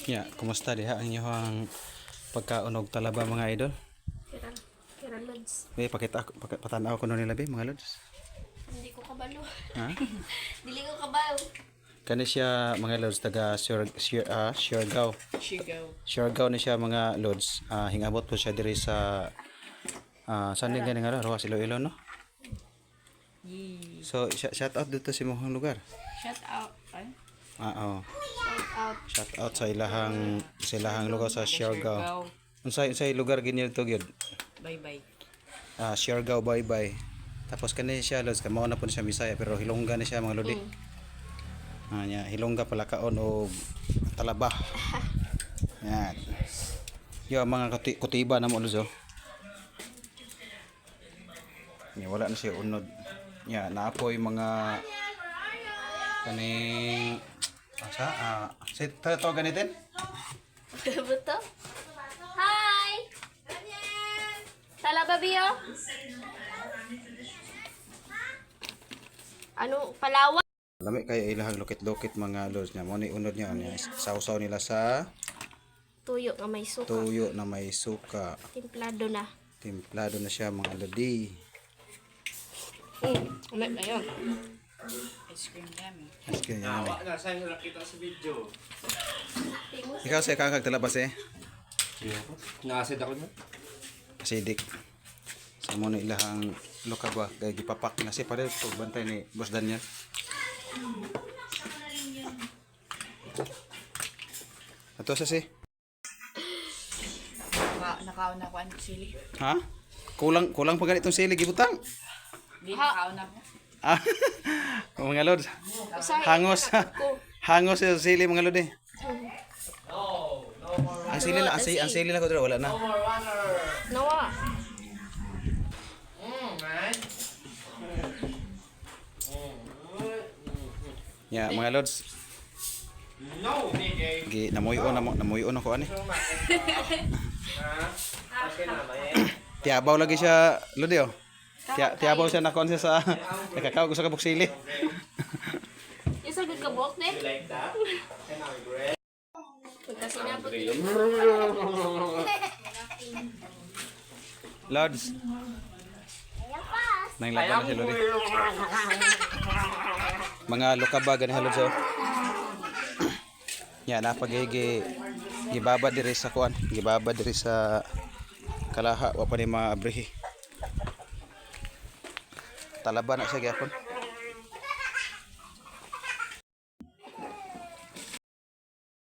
Ya, kumusta diha ang inyong pagkaunog talaba mga idol? Kira lods. Patanaw ko nun nila mga lods. Hindi ko kabalo. Ha? Dili ko kabalo. Kani siya mga lods taga Siargao. Siargao ni siya mga lods. Hingabot po siya diri sa saan din gani nga Rojas Iloilo no? So shout out dito sa imong lugar. Shout out. Ay? Oo. Shout out. Shout out sa ilahang lugar sa Siargao. Unsay lugar ginyo to gyud? Bye-bye. Siargao bye-bye. Tapos kani siya lods kamo na po siya Bisaya pero Hilongga ni siya mga lodi. Nya Hilongga pala kaon og talaba. Yan. Yo mga kutiba na mo lods oh. Nya wala na siya unod. Nya naapoy mga kaning si to ganitin? Buto? Hi! Talaba biyo? Ano? Palawan? Lami kay ilahang lokit-lokit mga lods niya. Mo ni unod niya sausaw nila sa Tuyo nga may suka. tuyo na may suka. Timplado na. Timplado na siya mga lodi. Ulit na yun. Ice cream yummy. Mas kaya yan. Na, saan yung nakita sa video? Ikaw sa kakag talabas Nakasid ako na? Acidic. Sa mo ni ilahang lokaba kay gipapak na si pare to bantay ni Boss Daniel. Ato sa si. Nakaon na ko ang sili. Ha? Kulang pa ganitong sili gibutang. Di nakaon na ko. Mga lods. Hangos sa sili mga lodi. Ang sili na ko dito wala na. Nawa. Ya, mga lods. No, nigga. Namuyon ako ani. Tiabaw lagi siya lodi oh. Tiabaw siya nakon siya sa nakakaw ko sa kabuksili. Isa good ka buhok, ne? Like that? And I'm great. Pagka sinabot Lods. Nang laban na si Lodi. Mga lokaba gani halod so. Ya napagigi gibaba diri sa kuan, gibaba diri sa kalaha wa pa ni maabrihi. Talaba na siya gyapon.